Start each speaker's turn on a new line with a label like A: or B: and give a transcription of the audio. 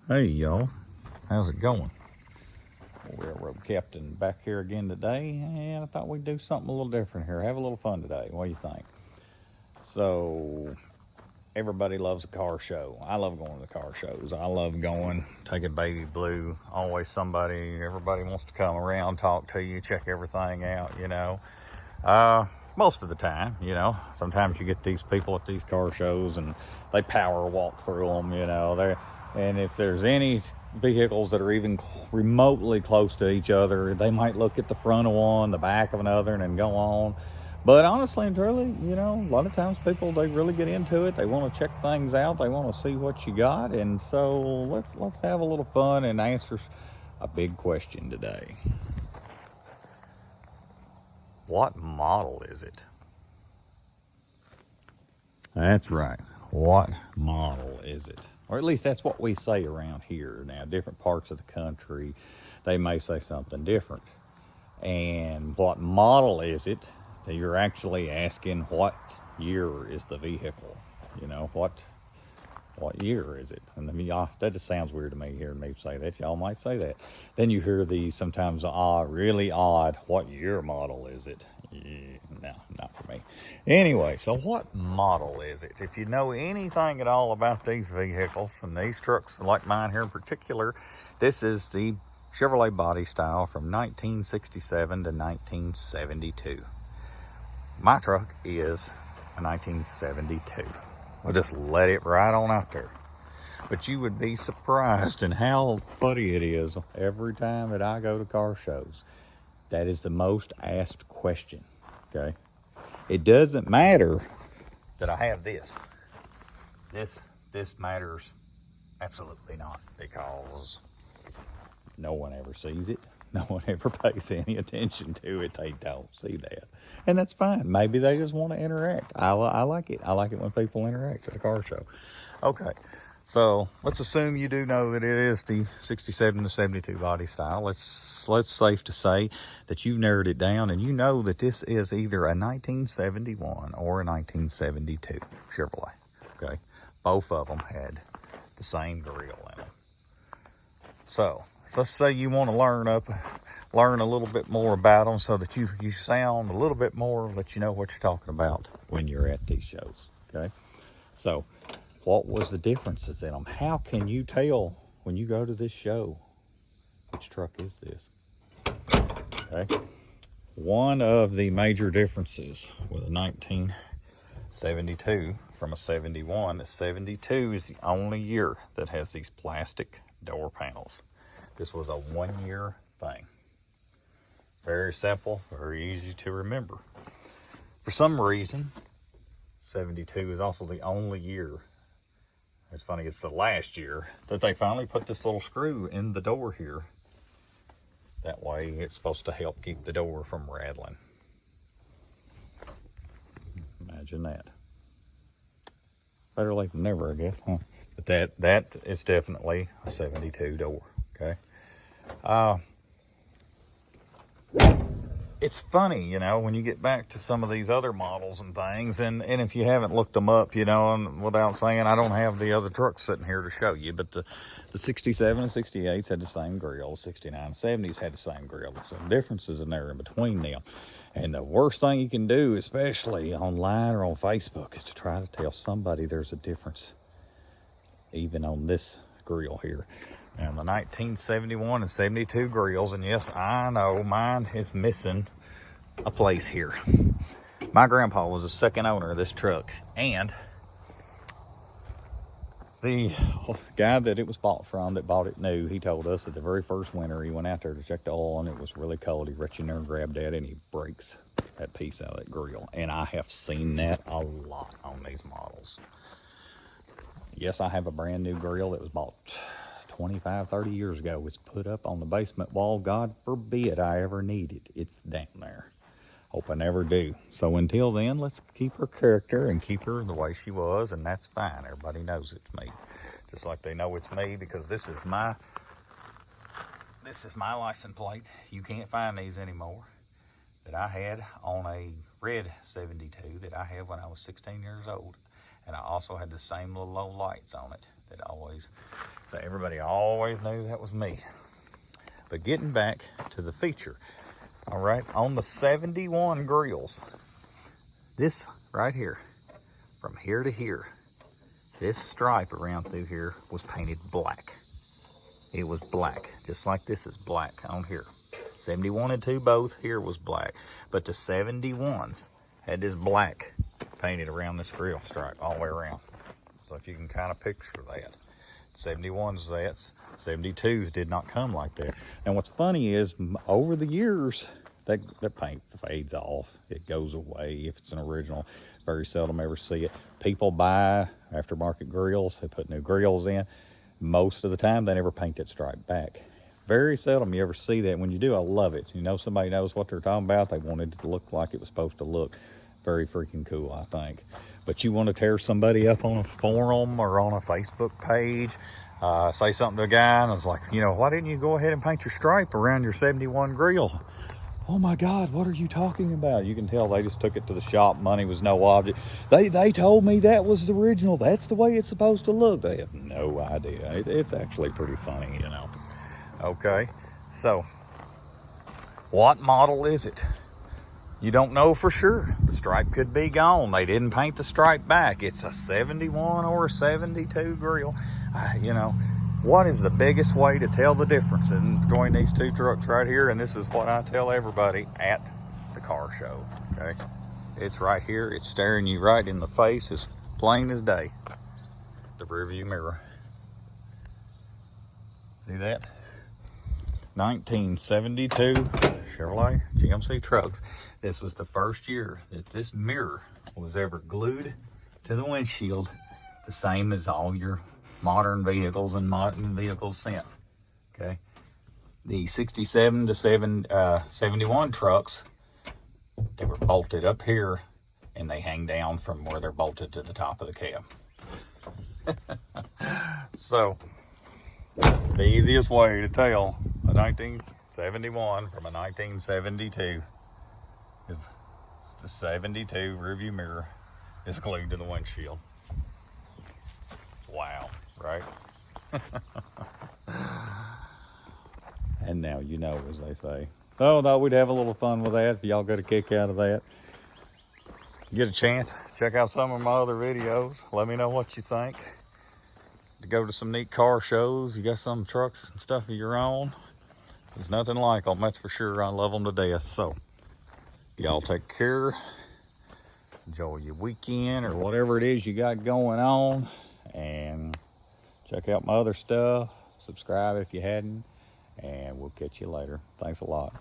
A: Hey y'all, how's it going? Railroad Captain back here again today, and I thought we'd do something a little different here. Have a little fun today. What do you think? So, everybody loves a car show. I love going to the car shows. I love going, taking Baby Blue. Always everybody wants to come around, talk to you, check everything out, most of the time, sometimes you get these people at these car shows and they power walk through them, and if there's any vehicles that are even remotely close to each other, they might look at the front of one, the back of another, and then go on. But honestly and truly, a lot of times people, they really get into it. They want to check things out. They want to see what you got. And so let's have a little fun and answer a big question today. What model is it? That's right. What model is it? Or at least that's what we say around here. Now, different parts of the country, they may say something different. And what model is it? So you're actually asking what year is the vehicle? What year is it? And that just sounds weird to me, hearing me say that. Y'all might say that. Then you hear these sometimes really odd, what year model is it? No, not for me. Anyway, so what model is it? If you know anything at all about these vehicles and these trucks, like mine here in particular, this is the Chevrolet body style from 1967 to 1972. My truck is a 1972. I'll just let it right on out there. But you would be surprised in how funny it is every time that I go to car shows. That is the most asked question, okay? It doesn't matter that I have this. This matters absolutely not, because no one ever sees it. No one ever pays any attention to it. They don't see that. And that's fine. Maybe they just want to interact. I like it. I like it when people interact at a car show. Okay, so let's assume you do know that it is the 67 to 72 body style. Let's safe to say that you've narrowed it down and you know that this is either a 1971 or a 1972 Chevrolet. Okay, both of them had the same grill in them. So let's say you want to learn a little bit more about them, so that you sound a little bit more, that you know what you're talking about when you're at these shows. Okay, so what was the differences in them? How can you tell when you go to this show which truck is this? Okay, one of the major differences with a 1972 from a 71, the 72 is the only year that has these plastic door panels. This was a 1 year thing. Very simple, very easy to remember. For some reason, 72 is also the only year, it's funny, it's the last year, that they finally put this little screw in the door here. That way it's supposed to help keep the door from rattling. Imagine that. Better late than never, I guess, huh? But that is definitely a 72 door, okay? It's funny, when you get back to some of these other models and things, and if you haven't looked them up, and without saying, I don't have the other trucks sitting here to show you, but the 67 and 68s had the same grill, 69 and 70s had the same grill. There's some differences in there in between them. And the worst thing you can do, especially online or on Facebook, is to try to tell somebody there's a difference, even on this grill here. And the 1971 and 72 grills, and yes, I know mine is missing a place here. My grandpa was the second owner of this truck, and the guy that it was bought from, that bought it new, he told us that the very first winter he went out there to check the oil, and it was really cold. He reached in there and grabbed that, and he breaks that piece out of that grill. And I have seen that a lot on these models. Yes, I have a brand new grill that was bought 25, 30 years ago. It's put up on the basement wall. God forbid I ever need it. It's down there. Hope I never do. So until then, let's keep her character and keep her the way she was, and that's fine. Everybody knows it's me. Just like they know it's me, because this is my license plate. You can't find these anymore. That I had on a red 72 that I had when I was 16 years old. And I also had the same little low lights on it that always. So everybody always knew that was me. But getting back to the feature, all right, on the 71 grills, this right here, from here to here, this stripe around through here was painted black. It was black, just like this is black on here. 71 and 2 both here was black, but the 71s had this black painted around this grill stripe all the way around. So if you can kind of picture that. 71s, that's 72s did not come like that. And what's funny is over the years, that paint fades off. It goes away if it's an original. Very seldom ever see it. People buy aftermarket grills. They put new grills in. Most of the time, they never paint that stripe back. Very seldom you ever see that. When you do, I love it. You know, somebody knows what they're talking about. They wanted it to look like it was supposed to look. Very freaking cool, I think. But you want to tear somebody up on a forum or on a Facebook page, say something to a guy, and it's like, you know, why didn't you go ahead and paint your stripe around your 71 grill? Oh my God, what are you talking about? You can tell they just took it to the shop. Money was no object. They told me that was the original. That's the way it's supposed to look. They have no idea. It's actually pretty funny, you know. Okay, so what model is it? You don't know for sure. The stripe could be gone. They didn't paint the stripe back. It's a 71 or a 72 grill. You know, what is the biggest way to tell the difference between these two trucks right here? And this is what I tell everybody at the car show, okay? It's right here. It's staring you right in the face as plain as day. The rear view mirror. See that? 1972 Chevrolet GMC trucks. This was the first year that this mirror was ever glued to the windshield, the same as all your modern vehicles and modern vehicles since. Okay, the 67 to 71 trucks, they were bolted up here and they hang down from where they're bolted to the top of the cab. So the easiest way to tell a 1971 from a 1972 is the 72 rearview mirror is glued to the windshield. Wow, right? And now you know, as they say. Oh, no, we'd have a little fun with that if y'all get a kick out of that. Get a chance, check out some of my other videos. Let me know what you think. To go to some neat car shows, you got some trucks and stuff of your own. There's nothing like them, that's for sure. I love them to death. So y'all take care. Enjoy your weekend or whatever it is you got going on. And check out my other stuff. Subscribe if you hadn't. And we'll catch you later. Thanks a lot.